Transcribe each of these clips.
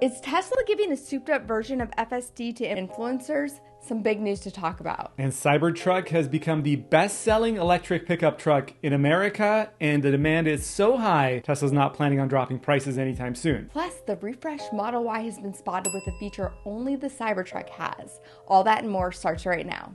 Is Tesla giving a souped up version of FSD to influencers? Some big news to talk about. And Cybertruck has become the best-selling electric pickup truck in America, and the demand is so high, Tesla's not planning on dropping prices anytime soon. Plus, the refreshed Model Y has been spotted with a feature only the Cybertruck has. All that and more starts right now.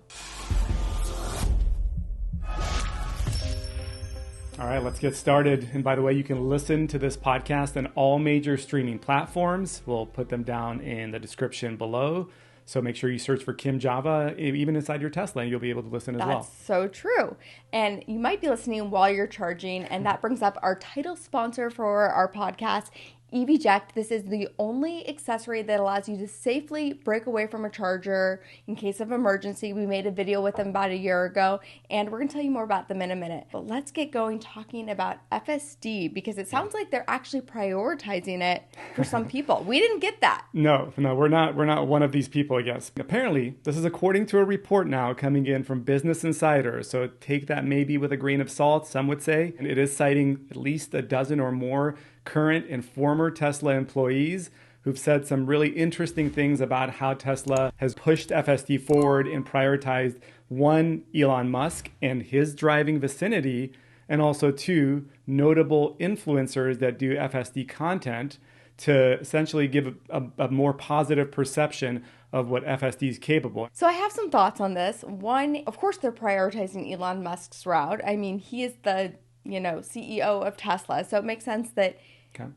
All right, let's get started. And by the way, you can listen to this podcast on all major streaming platforms. We'll put them down in the description below. So make sure you search for Kim Java, even inside your Tesla, and you'll be able to listen as well. That's so true. And you might be listening while you're charging, and that brings up our title sponsor for our podcast, EVject. This is the only accessory that allows you to safely break away from a charger in case of emergency. We made a video with them about a year ago, and we're going to tell you more about them in a minute. But let's get going talking about FSD, because it sounds like they're actually prioritizing it for some people. We didn't get that. No, we're not one of these people, I guess. Apparently, this is according to a report now coming in from Business Insider, so take that maybe with a grain of salt, some would say. And it is citing at least a dozen or more current and former Tesla employees who've said some really interesting things about how Tesla has pushed FSD forward and prioritized, one, Elon Musk and his driving vicinity, and also two, notable influencers that do FSD content to essentially give a more positive perception of what FSD is capable. So I have some thoughts on this. One, of course, they're prioritizing Elon Musk's route. I mean, he is the CEO of Tesla. So it makes sense that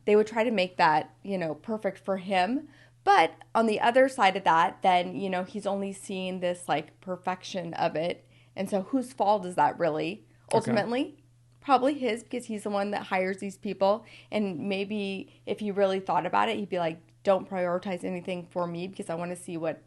they would try to make that, perfect for him. But on the other side of that, then, he's only seeing this like perfection of it. And so whose fault is that really? Ultimately, probably his, because he's the one that hires these people. And maybe if he really thought about it, he'd be like, don't prioritize anything for me because I want to see what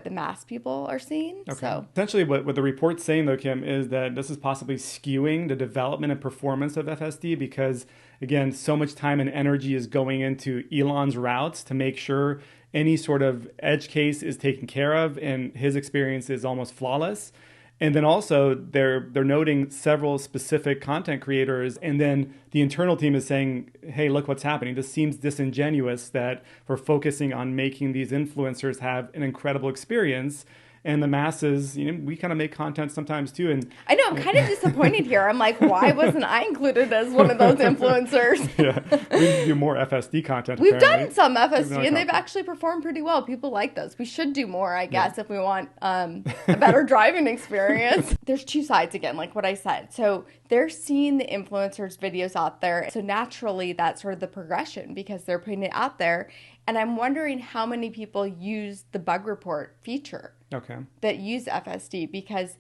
the mass people are seeing. Okay. So essentially what the report's saying, though, Kim, is that this is possibly skewing the development and performance of FSD because, again, so much time and energy is going into Elon's routes to make sure any sort of edge case is taken care of, and his experience is almost flawless. And then also they're noting several specific content creators, and then the internal team is saying, hey, look what's happening. This seems disingenuous that we're focusing on making these influencers have an incredible experience. And the masses, we kind of make content sometimes too. And I know, I'm kind of disappointed here. I'm like, why wasn't I included as one of those influencers? Yeah, we need to do more FSD content. We've done some FSD, and they've actually performed pretty well. People like those. We should do more, I guess, if we want a better driving experience. There's two sides again, like what I said. So they're seeing the influencers' videos out there. So naturally, that's sort of the progression because they're putting it out there. And I'm wondering how many people use the bug report feature that use FSD, because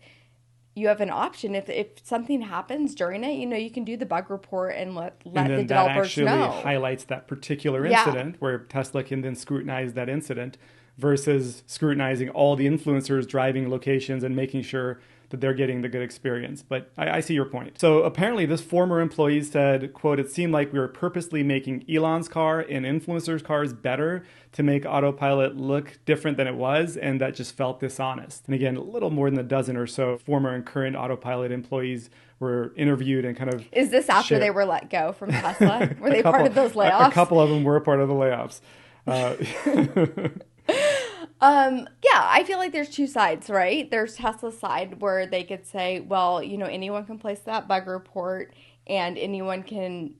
you have an option. If something happens during it, you can do the bug report and let the developers know. That actually highlights that particular incident where Tesla can then scrutinize that incident versus scrutinizing all the influencers driving locations and making sure that they're getting the good experience. But I see your point. So apparently this former employee said, quote, it seemed like we were purposely making Elon's car and influencers' cars better to make autopilot look different than it was, and that just felt dishonest. And again, a little more than a dozen or so former and current autopilot employees were interviewed and kind of... Is this after they were let go from Tesla? Were they part of those layoffs? A couple of them were part of the layoffs. I feel like there's two sides, right? There's Tesla's side where they could say, well, anyone can place that bug report and anyone can,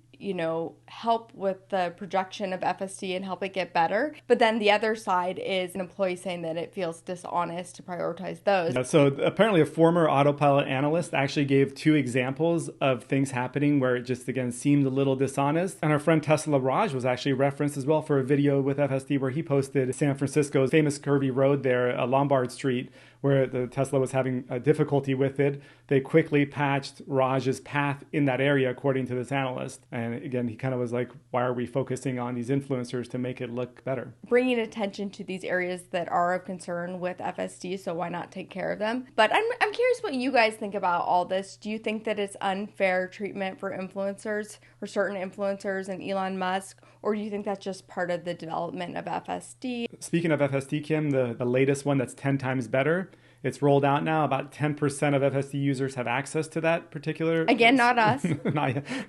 help with the projection of FSD and help it get better. But then the other side is an employee saying that it feels dishonest to prioritize those. Yeah, so apparently a former autopilot analyst actually gave two examples of things happening where it just, again, seemed a little dishonest. And our friend Tesla Raj was actually referenced as well for a video with FSD where he posted San Francisco's famous curvy road there, Lombard Street, where the Tesla was having a difficulty with it. They quickly patched Raj's path in that area, according to this analyst. And again, he kind of was like, why are we focusing on these influencers to make it look better? Bringing attention to these areas that are of concern with FSD, so why not take care of them? But I'm curious what you guys think about all this. Do you think that it's unfair treatment for influencers or certain influencers and Elon Musk? Or do you think that's just part of the development of FSD? Speaking of FSD, Kim, the latest one that's 10 times better It's rolled out now. About 10% of FSD users have access to that particular. Again, not us.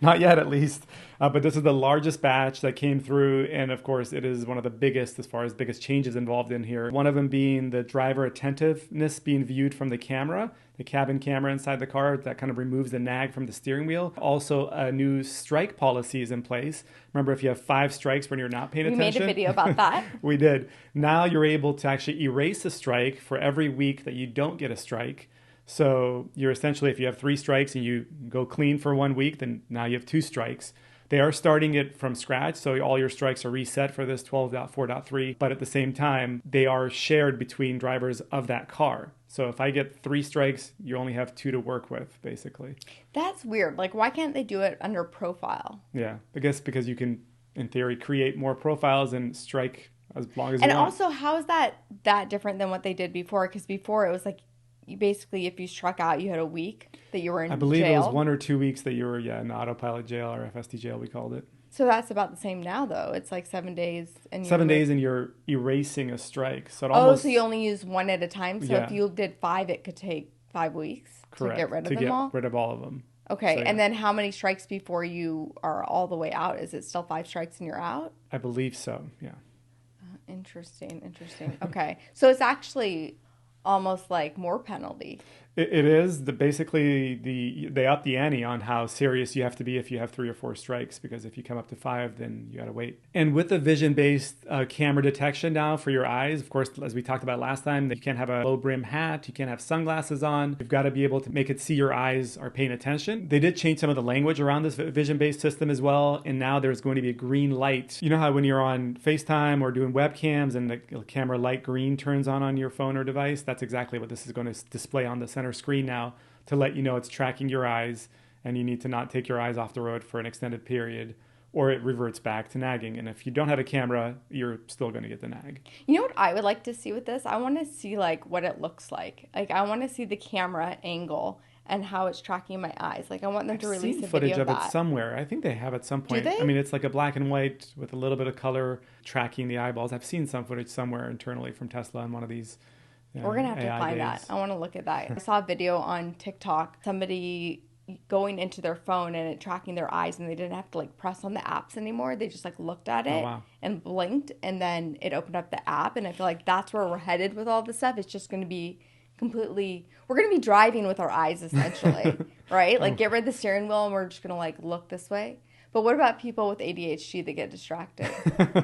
not yet, at least. But this is the largest batch that came through. And of course, it is one of the biggest, as far as biggest changes involved in here. One of them being the driver attentiveness being viewed from the camera, the cabin camera inside the car that kind of removes the nag from the steering wheel. Also, a new strike policy is in place. Remember, if you have 5 strikes when you're not paying attention. We made a video about that. We did. Now you're able to actually erase a strike for every week that you don't get a strike. So you're essentially, if you have 3 strikes and you go clean for 1 week, then now you have 2 strikes. They are starting it from scratch, so all your strikes are reset for this 12.4.3, but at the same time, they are shared between drivers of that car. So if I get 3 strikes, you only have 2 to work with, basically. That's weird. Like, why can't they do it under profile? Yeah, I guess because you can, in theory, create more profiles and strike as long as you want. And also, how is that different than what they did before? Because before it was like, you basically, if you struck out, you had a week that you were in jail. I believe it was 1 or 2 weeks that you were, in autopilot jail, or FSD jail, we called it. So that's about the same now, though. It's like 7 days. And 7 days and you're erasing a strike. So it almost, so you only use 1 at a time? So if you did 5, it could take 5 weeks to get rid of them all? To get rid of all of them. Okay, so, and then how many strikes before you are all the way out? Is it still 5 strikes and you're out? I believe so, yeah. Interesting. Okay, so it's actually almost like more penalty. It is. Basically, they up the ante on how serious you have to be if you have 3 or 4 strikes, because if you come up to 5, then you got to wait. And with the vision-based camera detection now for your eyes, of course, as we talked about last time, you can't have a low-brim hat, you can't have sunglasses on. You've got to be able to make it see your eyes are paying attention. They did change some of the language around this vision-based system as well, and now there's going to be a green light. You know how when you're on FaceTime or doing webcams and the camera light green turns on your phone or device? That's exactly what this is going to display on the center screen now, to let you know it's tracking your eyes and you need to not take your eyes off the road for an extended period, or it reverts back to nagging. And if you don't have a camera, you're still going to get the nag. You know what I would like to see with this? I want to see like what it looks like. Like, I want to see the camera angle and how it's tracking my eyes. Like, I want them to release a footage video of it somewhere. I think they have at some point. Do they? I mean, it's like a black and white with a little bit of color tracking the eyeballs. I've seen some footage somewhere internally from Tesla on one of these. We're going to have to find that. I want to look at that. I saw a video on TikTok, somebody going into their phone and it tracking their eyes, and they didn't have to like press on the apps anymore. They just like looked at it and blinked, and then it opened up the app. And I feel like that's where we're headed with all this stuff. It's just going to be we're going to be driving with our eyes essentially, right? Like, get rid of the steering wheel and we're just going to like look this way. But what about people with ADHD that get distracted?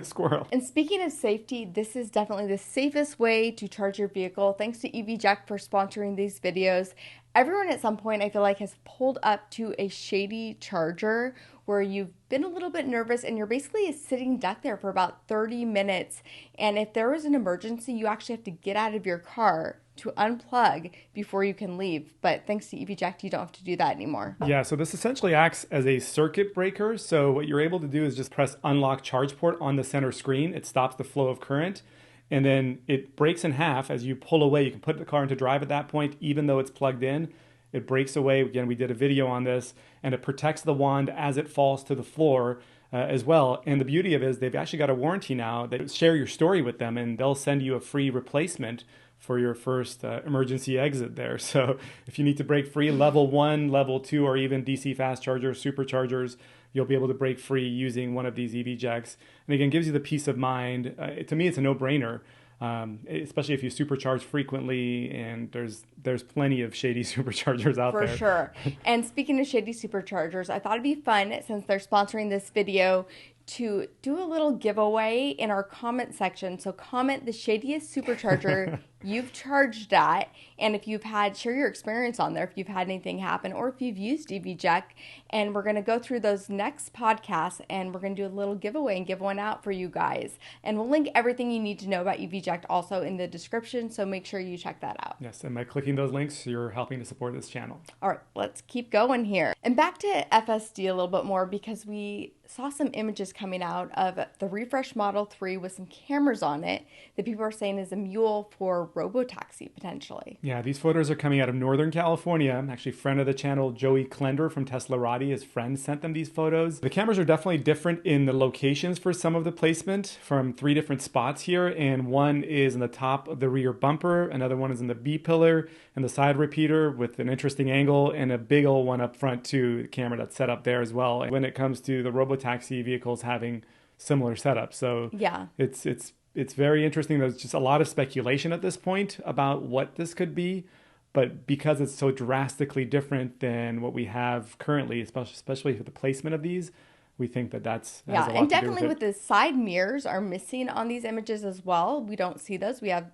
Squirrel. And speaking of safety, this is definitely the safest way to charge your vehicle. Thanks to EVject for sponsoring these videos. Everyone at some point, I feel like, has pulled up to a shady charger where you've been a little bit nervous and you're basically a sitting duck there for about 30 minutes. And if there is an emergency, you actually have to get out of your car to unplug before you can leave. But thanks to EVject, you don't have to do that anymore. Yeah, so this essentially acts as a circuit breaker. So what you're able to do is just press unlock charge port on the center screen. It stops the flow of current. And then it breaks in half as you pull away. You can put the car into drive at that point, even though it's plugged in. It breaks away. Again, we did a video on this, and it protects the wand as it falls to the floor as well. And the beauty of it is they've actually got a warranty now that share your story with them, and they'll send you a free replacement for your first emergency exit there. So if you need to break free, level 1, level 2, or even DC fast chargers, superchargers, you'll be able to break free using one of these EVjects. And again, gives you the peace of mind. To me, it's a no-brainer, especially if you supercharge frequently, and there's plenty of shady superchargers out there. For sure. And speaking of shady superchargers, I thought it'd be fun, since they're sponsoring this video, to do a little giveaway in our comment section. So comment the shadiest supercharger you've charged at, and if you've share your experience on there, if you've had anything happen, or if you've used EVject. And we're going to go through those next podcasts, and we're going to do a little giveaway and give one out for you guys. And we'll link everything you need to know about EVject also in the description, so make sure you check that out. Yes, and by clicking those links, you're helping to support this channel. All right, let's keep going here. And back to FSD a little bit more, because we saw some images coming out of the refresh Model 3 with some cameras on it that people are saying is a mule for robotaxi potentially. Yeah, these photos are coming out of Northern California. Actually, friend of the channel, Joey Klender from Teslarati, his friend sent them these photos. The cameras are definitely different in the locations for some of the placement from 3 different spots here. And one is in the top of the rear bumper. Another one is in the B pillar and the side repeater with an interesting angle, and a big old one up front too, the camera that's set up there as well. And when it comes to the robotaxi vehicles having similar setups. So yeah, it's very interesting. There's just a lot of speculation at this point about what this could be, but because it's so drastically different than what we have currently, especially for the placement of these, we think that that's has a lot and to do definitely with the side mirrors are missing on these images as well. We don't see those. We have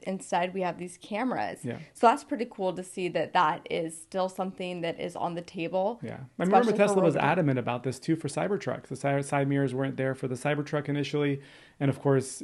these cameras. Yeah. So that's pretty cool to see that is still something that is on the table. Yeah. I remember Tesla was adamant about this too for Cybertruck. The side mirrors weren't there for the Cybertruck initially. And of course,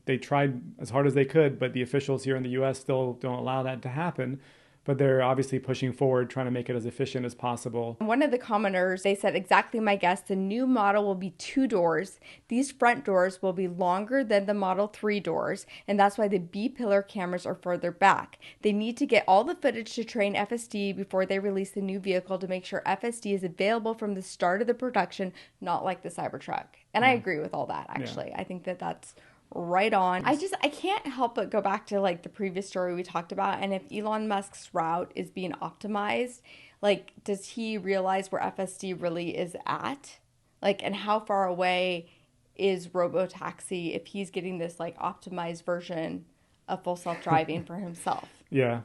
they tried as hard as they could, but the officials here in the US still don't allow that to happen. But they're obviously pushing forward, trying to make it as efficient as possible. One of the commenters, they said, exactly my guess, the new model will be 2 doors. These front doors will be longer than the Model 3 doors, and that's why the B-pillar cameras are further back. They need to get all the footage to train FSD before they release the new vehicle to make sure FSD is available from the start of the production, not like the Cybertruck. And I agree with all that, actually. Yeah. I think that's right on. I can't help but go back to like the previous story we talked about, and if Elon Musk's route is being optimized, like, does he realize where FSD really is at? Like, and how far away is Robotaxi if he's getting this like optimized version of full self-driving for himself? Yeah.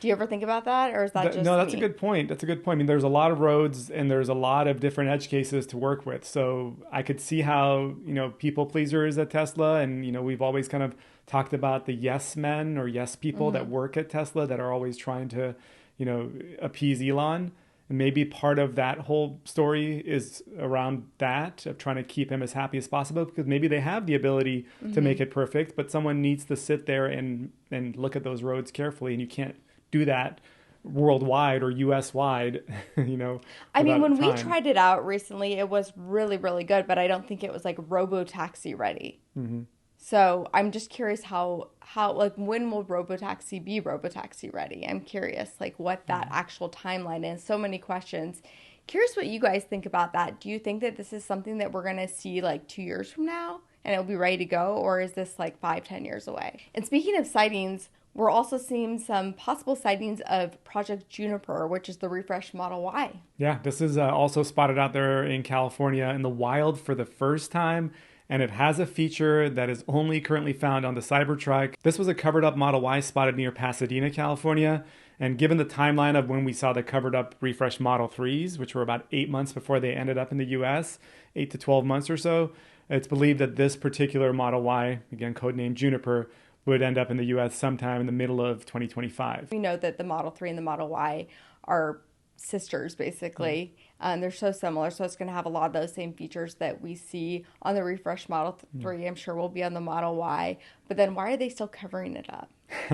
Do you ever think about that, or is that just No, that's me? a good point. That's a good point. I mean, there's a lot of roads and there's a lot of different edge cases to work with. So I could see how, people pleasers at Tesla, and, we've always kind of talked about the yes men or yes people that work at Tesla that are always trying to, appease Elon. And maybe part of that whole story is around that, of trying to keep him as happy as possible, because maybe they have the ability to make it perfect, but someone needs to sit there and look at those roads carefully, and you can't do that worldwide or US wide, I mean, when we tried it out recently, it was really, really good, but I don't think it was like Robotaxi ready. Mm-hmm. So I'm just curious how like, when will Robotaxi be Robotaxi ready? I'm curious like what that actual timeline is. So many questions. Curious what you guys think about that. Do you think that this is something that we're going to see like 2 years from now and it'll be ready to go? Or is this like 5-10 years away? And speaking of sightings, we're also seeing some possible sightings of Project Juniper, which is the refreshed Model Y. Yeah, this is also spotted out there in California in the wild for the first time. And it has a feature that is only currently found on the Cybertruck. This was a covered up Model Y spotted near Pasadena, California. And given the timeline of when we saw the covered up refreshed Model 3s, which were about 8 months before they ended up in the US, 8 to 12 months or so, it's believed that this particular Model Y, again, codenamed Juniper, would end up in the US sometime in the middle of 2025. We know that the Model 3 and the Model Y are sisters, basically. They're so similar, so it's going to have a lot of those same features that we see on the refreshed Model 3. I'm sure will be on the Model Y. But then why are they still covering it up?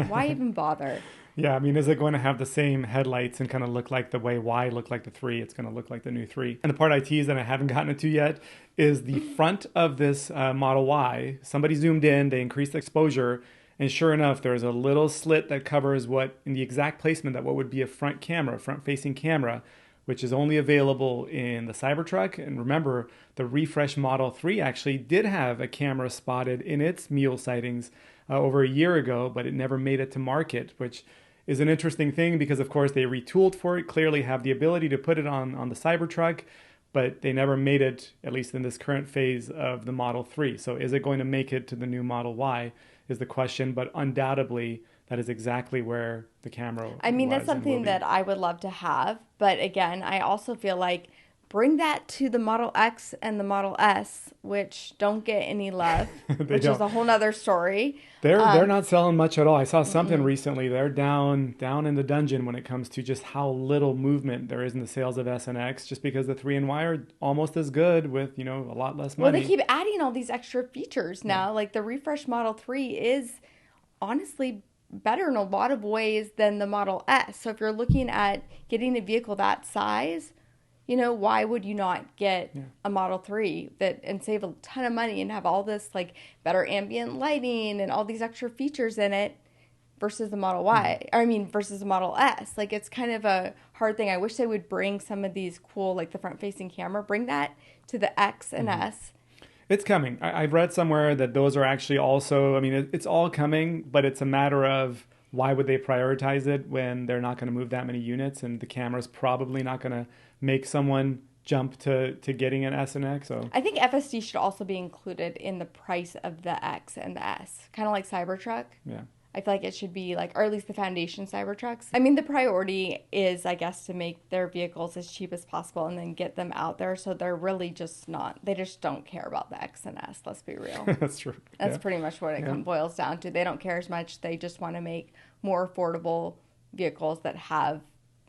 Why even bother? Yeah, I mean, is it going to have the same headlights and kind of look like the way Y looked like the 3? It's going to look like the new 3. And the part I teased that I haven't gotten into yet is the front of this Model Y. Somebody zoomed in, they increased the exposure, and sure enough, there's a little slit that covers what, in the exact placement that what would be a front-facing camera, which is only available in the Cybertruck. And remember, the refreshed Model 3 actually did have a camera spotted in its Mule sightings over a year ago, but it never made it to market, which is an interesting thing because, of course, they retooled for it, clearly have the ability to put it on the Cybertruck, but they never made it, at least in this current phase of the Model 3. So is it going to make it to the new Model Y is the question, but undoubtedly that is exactly where the camera that's something that I would love to have, but again, I also feel like bring that to the Model X and the Model S, which don't get any love, which is a whole nother story. They're not selling much at all. I saw something recently. They're down in the dungeon when it comes to just how little movement there is in the sales of S and X, just because the 3 and Y are almost as good with, a lot less money. Well, they keep adding all these extra features now. Yeah. Like the refreshed Model 3 is honestly better in a lot of ways than the Model S. So if you're looking at getting a vehicle that size, why would you not get a Model 3 and save a ton of money and have all this like better ambient lighting and all these extra features in it versus the Model Y. I mean, versus the Model S. Like, it's kind of a hard thing. I wish they would bring some of these cool, like the front-facing camera, bring that to the X and S. It's coming. I've read somewhere that those are actually also, I mean, it's all coming, but it's a matter of why would they prioritize it when they're not going to move that many units, and the camera's probably not going to make someone jump to getting an S and X. So I think FSD should also be included in the price of the X and the S, kind of like Cybertruck. Yeah. I feel like it should be like, or at least the foundation Cybertrucks. I mean, the priority is, I guess, to make their vehicles as cheap as possible and then get them out there. So they're really just not, they just don't care about the X and S. Let's be real. That's true. That's pretty much what it boils down to. They don't care as much. They just want to make more affordable vehicles that have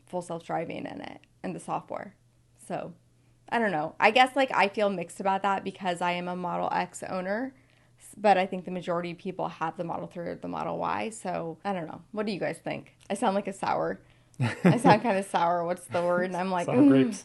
full self-driving in it and the software. So I don't know. I guess like I feel mixed about that because I am a Model X owner. But I think the majority of people have the Model 3 or the Model Y. So, I don't know. What do you guys think? I sound like a sour. I sound kind of sour. What's the word? And I'm like, sour grapes.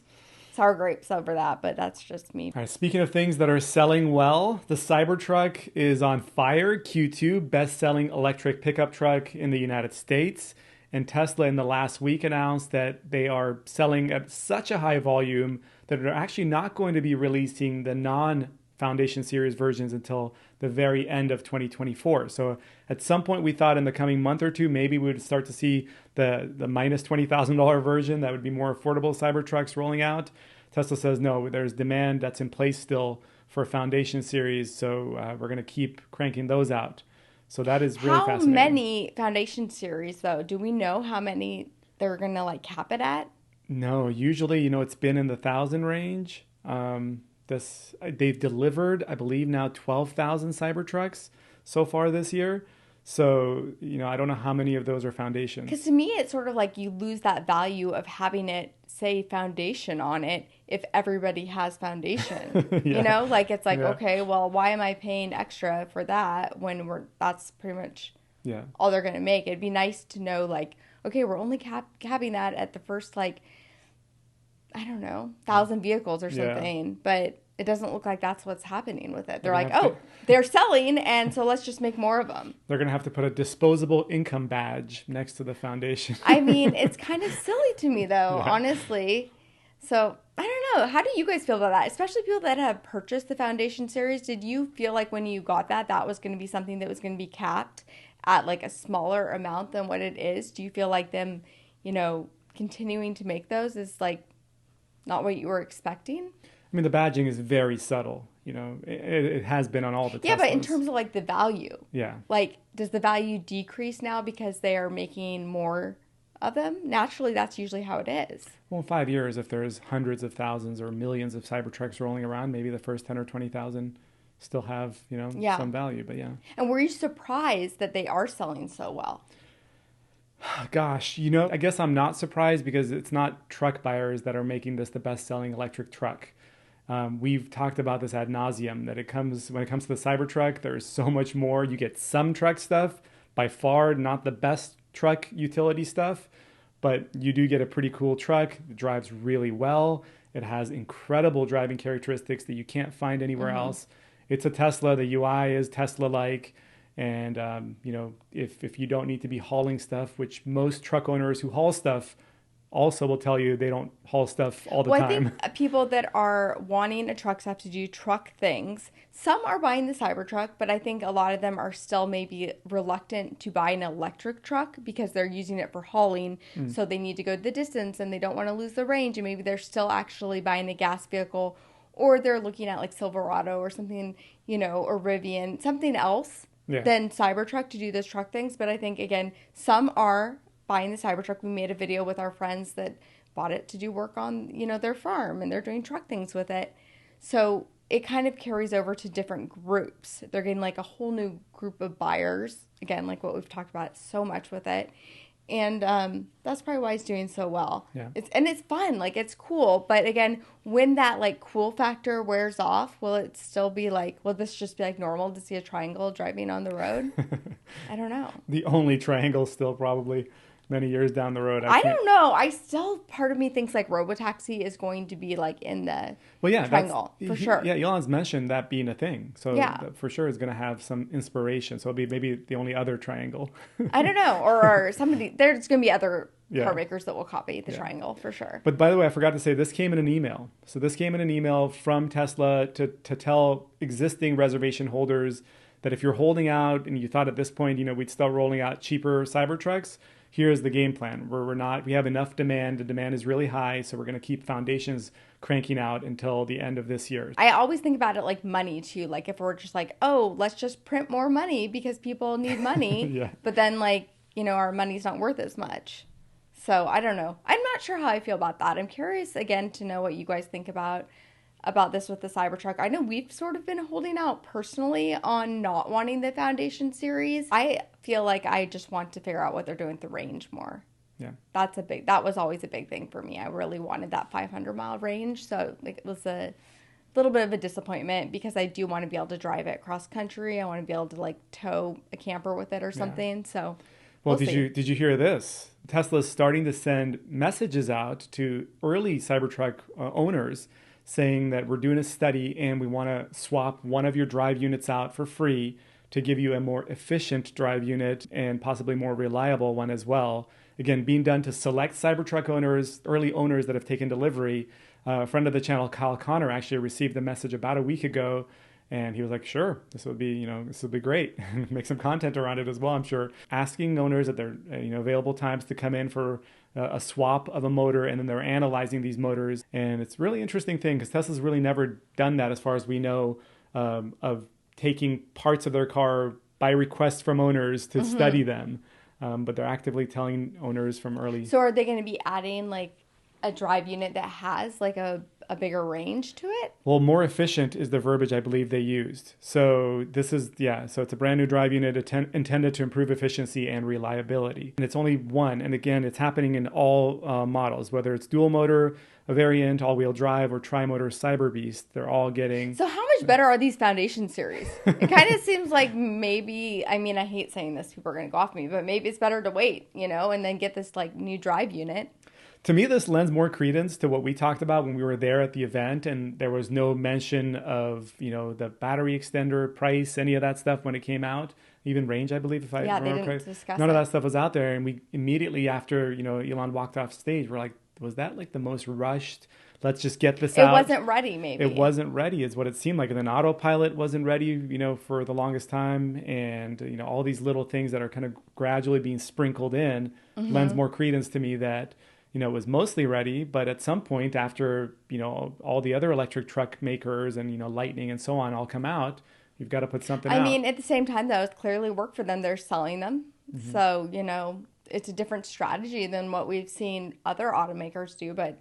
Sour grapes over that, but that's just me. All right, speaking of things that are selling well, the Cybertruck is on fire. Q2, best-selling electric pickup truck in the United States. And Tesla in the last week announced that they are selling at such a high volume that they're actually not going to be releasing the non-Foundation Series versions until the very end of 2024. So at some point we thought in the coming month or two, maybe we would start to see the minus $20,000 version that would be more affordable Cybertrucks rolling out. Tesla says, no, there's demand that's in place still for Foundation Series. So we're going to keep cranking those out. So that is really fascinating. How many Foundation Series though? Do we know how many they're going to like cap it at? No, usually, it's been in the 1,000 range. They've delivered, I believe now 12,000 Cybertrucks so far this year. So, I don't know how many of those are Foundation. Because to me, it's sort of like you lose that value of having it say Foundation on it if everybody has Foundation. Like it's like, okay, well, why am I paying extra for that when that's pretty much all they're going to make? It'd be nice to know like, okay, we're only capping that at the first like, I don't know, 1,000 vehicles or something, but it doesn't look like that's what's happening with it. They're like, they're selling, and so let's just make more of them. They're going to have to put a disposable income badge next to the Foundation. I mean, it's kind of silly to me, though, honestly. So, I don't know. How do you guys feel about that? Especially people that have purchased the Foundation Series. Did you feel like when you got that was going to be something that was going to be capped at like a smaller amount than what it is? Do you feel like them, continuing to make those is like not what you were expecting? I mean, the badging is very subtle. It has been on all the Teslas. Yeah, but in terms of like the value. Yeah. Like, does the value decrease now because they are making more of them? Naturally, that's usually how it is. Well, in 5 years, if there's hundreds of thousands or millions of Cybertrucks rolling around, maybe the first 10 or 20,000 still have, some value. But yeah. And were you surprised that they are selling so well? Gosh, I guess I'm not surprised because it's not truck buyers that are making this the best-selling electric truck. We've talked about this ad nauseum, that when it comes to the Cybertruck, there's so much more. You get some truck stuff, by far not the best truck utility stuff, but you do get a pretty cool truck. It drives really well. It has incredible driving characteristics that you can't find anywhere else. It's a Tesla. The UI is Tesla-like. And, if you don't need to be hauling stuff, which most truck owners who haul stuff also will tell you they don't haul stuff all the time. I think people that are wanting a truck stop to do truck things, some are buying the Cybertruck, but I think a lot of them are still maybe reluctant to buy an electric truck because they're using it for hauling. So they need to go the distance and they don't want to lose the range. And maybe they're still actually buying a gas vehicle, or they're looking at like Silverado or something, or Rivian, something else than Cybertruck to do those truck things. But I think, again, some are buying the Cybertruck. We made a video with our friends that bought it to do work on, their farm, and they're doing truck things with it. So it kind of carries over to different groups. They're getting like a whole new group of buyers. Again, like what we've talked about so much with it. And that's probably why it's doing so well. Yeah. It's fun. Like, it's cool. But again, when that like cool factor wears off, will it still be like, will this just be like normal to see a triangle driving on the road? I don't know. The only triangle still probably. many years down the road. I don't know. I still, part of me thinks like Robotaxi is going to be like in the triangle for sure. Yeah, Elon's mentioned that being a thing. So yeah. for sure is going to have some inspiration. So it'll be maybe the only other triangle. I don't know. Or somebody, there's going to be other car makers that will copy the triangle for sure. But by the way, I forgot to say, this came in an email. So this came in an email from Tesla to tell existing reservation holders that if you're holding out and you thought at this point, we'd start rolling out cheaper Cybertrucks, here's the game plan. We have enough demand. The demand is really high. So we're going to keep foundations cranking out until the end of this year. I always think about it like money too. Like if we're just like, oh, let's just print more money because people need money. But then like, our money's not worth as much. So I don't know. I'm not sure how I feel about that. I'm curious again to know what you guys think about this with the Cybertruck. I know we've sort of been holding out personally on not wanting the Foundation series. I feel like I just want to figure out what they're doing with the range more. Yeah. That was always a big thing for me. I really wanted that 500-mile range. So it was a little bit of a disappointment because I do want to be able to drive it cross country. I want to be able to like tow a camper with it or something. Yeah. So Well, did you hear this? Tesla's starting to send messages out to early Cybertruck owners saying that we're doing a study and we want to swap one of your drive units out for free to give you a more efficient drive unit and possibly more reliable one as well. Again, being done to select Cybertruck owners, early owners that have taken delivery. A friend of the channel, Kyle Connor, actually received the message about a week ago. And he was like, sure, this would be great. Make some content around it as well, I'm sure. Asking owners at their available times to come in for a swap of a motor, and then they're analyzing these motors. And it's a really interesting thing because Tesla's really never done that as far as we know, of taking parts of their car by request from owners to study them. But they're actively telling owners from early. So are they going to be adding like a drive unit that has like a bigger range to it? Well, more efficient is the verbiage I believe they used. So so it's a brand new drive unit intended to improve efficiency and reliability. And it's only one. And again, it's happening in all models, whether it's dual motor, a variant, all-wheel drive, or tri-motor Cyber Beast. They're all getting... So how much better are these Foundation series? It kind of seems like maybe, I mean, I hate saying this, people are going to go off me, but maybe it's better to wait, and then get this like new drive unit. To me, this lends more credence to what we talked about when we were there at the event, and there was no mention of, the battery extender price, any of that stuff when it came out, even range, I believe, if I remember they didn't correctly. discuss None of that stuff was out there, and we immediately after, Elon walked off stage, we're like, was that like the most rushed? Let's just get this out. It wasn't ready, maybe. It wasn't ready is what it seemed like. And then autopilot wasn't ready, for the longest time. And, all these little things that are kind of gradually being sprinkled in lends more credence to me that, it was mostly ready. But at some point after, all the other electric truck makers and, Lightning and so on all come out, you've got to put something out. I mean, at the same time, though, it's clearly worked for them. They're selling them. So, it's a different strategy than what we've seen other automakers do. But,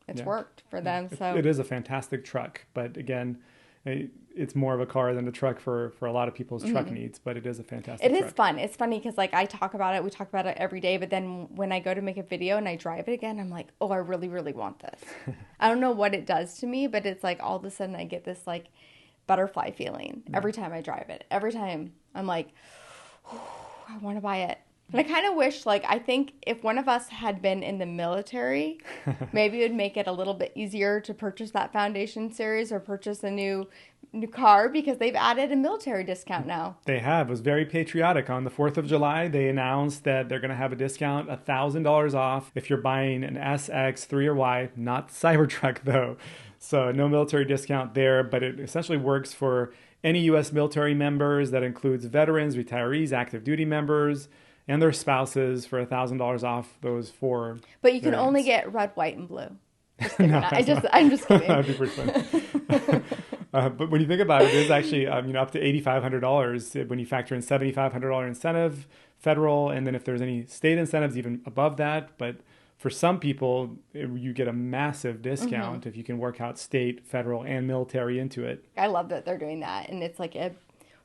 it's worked for them. So it is a fantastic truck. But again, it's more of a car than a truck for a lot of people's truck needs. But it is a fantastic truck. It is fun. It's funny because like I talk about it. We talk about it every day. But then when I go to make a video and I drive it again, I'm like, oh, I really, really want this. I don't know what it does to me, but it's like all of a sudden I get this like butterfly feeling every time I drive it. Every time I'm like, I want to buy it. And I kind of wish, I think if one of us had been in the military, maybe it would make it a little bit easier to purchase that Foundation series or purchase a new car because they've added a military discount now. They have. It was very patriotic. On the 4th of July, they announced that they're going to have a discount, $1,000 off if you're buying an SX, 3 or Y, not Cybertruck though. So no military discount there, but it essentially works for any U.S. military members. That includes veterans, retirees, active duty members, and their spouses for $1,000 off those 4. But you can only get red, white, and blue. I'm just kidding. That'd be pretty funny. But when you think about it, it is actually up to $8,500 when you factor in $7,500 incentive, federal, and then if there's any state incentives, even above that. But for some people, you get a massive discount if you can work out state, federal, and military into it. I love that they're doing that, and it's like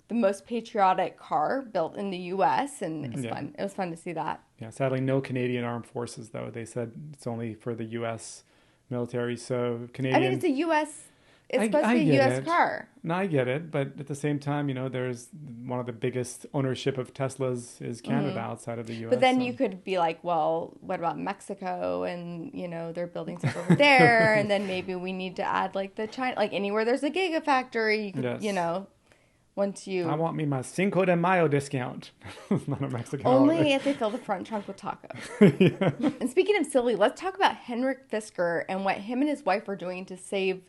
the most patriotic car built in the U.S., and it's fun. It was fun to see that. Yeah, sadly, no Canadian Armed Forces, though. They said it's only for the U.S. military, so Canadian... I mean, it's a U.S. It's supposed to be a U.S. car. No, I get it. But at the same time, there's one of the biggest ownership of Teslas is Canada outside of the U.S. But then you could be like, well, what about Mexico? And, they're building stuff over there. And then maybe we need to add like the China, like anywhere there's a gigafactory, you could, once you... I want me my Cinco de Mayo discount. Not a Mexican Only holiday. if they fill the front trunk with tacos. And speaking of silly, let's talk about Henrik Fisker and what him and his wife are doing to save...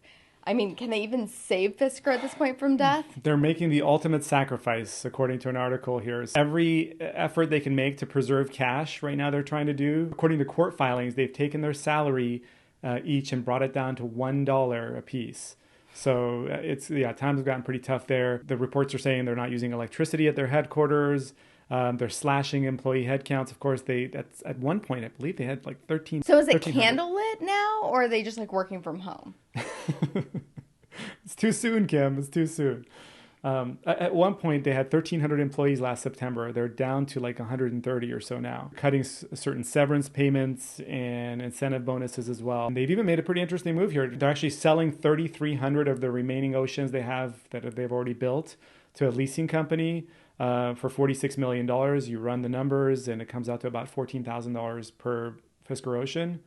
I mean, can they even save Fisker at this point from death? They're making the ultimate sacrifice, according to an article here. Every effort they can make to preserve cash right now they're trying to do. According to court filings, they've taken their salary each and brought it down to $1 a piece. So times have gotten pretty tough there. The reports are saying they're not using electricity at their headquarters. They're slashing employee headcounts. Of course, that's at one point, I believe they had like 13. So is it candlelit now, or are they just like working from home? It's too soon, Kim. It's too soon. At one point, they had 1,300 employees last September. They're down to like 130 or so now, cutting certain severance payments and incentive bonuses as well. And they've even made a pretty interesting move here. They're actually selling 3,300 of the remaining Oceans they have that they've already built to a leasing company for $46 million. You run the numbers, and it comes out to about $14,000 per Fisker Ocean.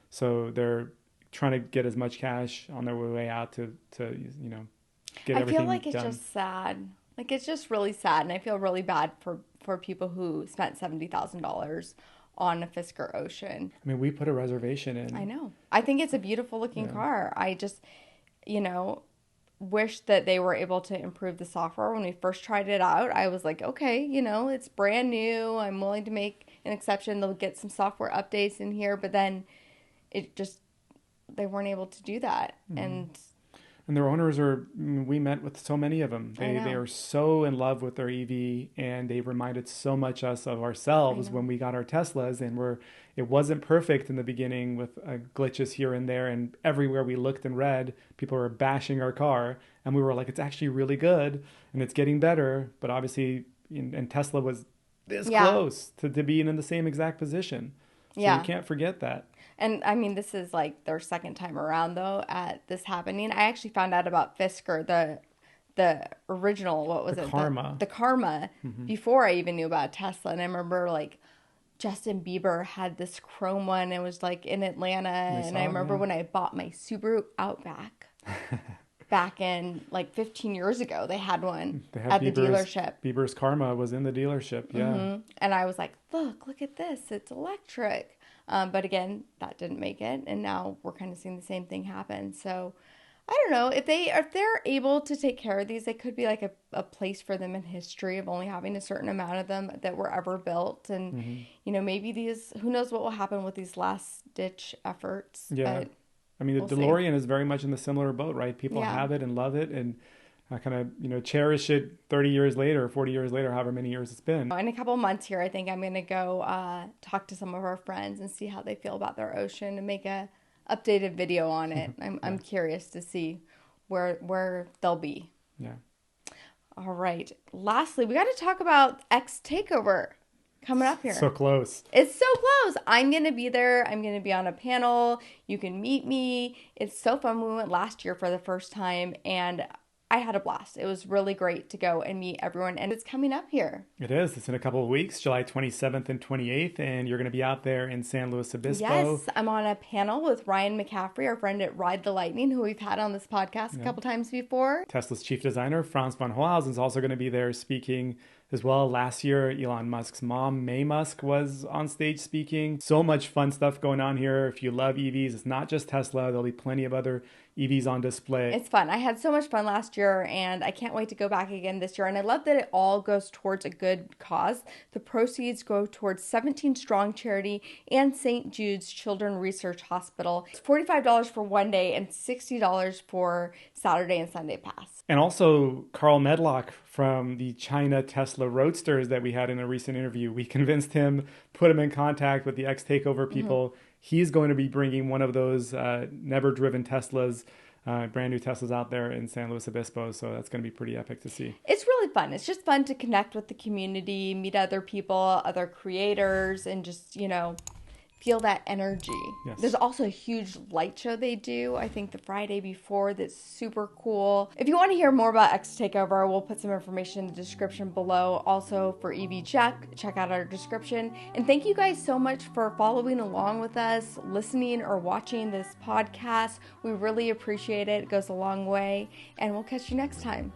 So they're trying to get as much cash on their way out to get everything done. I feel like it's just sad. Like, it's just really sad, and I feel really bad for people who spent $70,000 on a Fisker Ocean. I mean, we put a reservation in. I know. I think it's a beautiful looking car. I just, wish that they were able to improve the software. When we first tried it out, I was like, okay, it's brand new. I'm willing to make an exception. They'll get some software updates in here, but then they weren't able to do that. And their owners we met with so many of them. They are so in love with their EV, and they reminded so much us of ourselves when we got our Teslas, and it wasn't perfect in the beginning with glitches here and there, and everywhere we looked and read, people were bashing our car, and we were like, it's actually really good, and it's getting better, but obviously, and Tesla was this close to being in the same exact position. So you can't forget that. And I mean, this is like their second time around though at this happening. I actually found out about Fisker, the original, what was it? Karma. The Karma, before I even knew about Tesla. And I remember like Justin Bieber had this chrome one. It was like in Atlanta. And I remember when I bought my Subaru Outback back in like 15 years ago, they had one at the dealership. Bieber's Karma was in the dealership. Yeah. And I was like, look at this. It's electric. But again, that didn't make it, and now we're kind of seeing the same thing happen. So I don't know if they're able to take care of these. They could be like a place for them in history of only having a certain amount of them that were ever built, and maybe these. Who knows what will happen with these last ditch efforts? Yeah, but I mean the DeLorean is very much in the similar boat, right? People have it and love it, and I kind of, cherish it 30 years later, 40 years later, however many years it's been. In a couple of months here, I think I'm going to go talk to some of our friends and see how they feel about their Ocean and make a updated video on it. I'm curious to see where they'll be. Yeah. All right. Lastly, we got to talk about X Takeover coming up here. So close. It's so close. I'm going to be there. I'm going to be on a panel. You can meet me. It's so fun. We went last year for the first time, and I had a blast. It was really great to go and meet everyone, and it's coming up here. It is. It's in a couple of weeks, July 27th and 28th, and you're going to be out there in San Luis Obispo. Yes, I'm on a panel with Ryan McCaffrey, our friend at Ride the Lightning, who we've had on this podcast a couple times before. Tesla's chief designer, Franz von Hohausen, is also going to be there speaking as well. Last year, Elon Musk's mom, May Musk, was on stage speaking. So much fun stuff going on here. If you love EVs, it's not just Tesla. There'll be plenty of other EVs on display. It's fun. I had so much fun last year, and I can't wait to go back again this year. And I love that it all goes towards a good cause. The proceeds go towards 17 Strong Charity and St. Jude's Children's Research Hospital. It's $45 for one day and $60 for Saturday and Sunday pass. And also Carl Medlock from the China Tesla Roadsters that we had in a recent interview. We convinced him, put him in contact with the X Takeover people. He's going to be bringing one of those never-driven Teslas, brand new Teslas out there in San Luis Obispo. So that's going to be pretty epic to see. It's really fun. It's just fun to connect with the community, meet other people, other creators, and just, feel that energy. Yes. There's also a huge light show they do, I think the Friday before, that's super cool. If you want to hear more about X Takeover, we'll put some information in the description below. Also for EVject, check out our description. And thank you guys so much for following along with us, listening or watching this podcast. We really appreciate it. It goes a long way. And we'll catch you next time.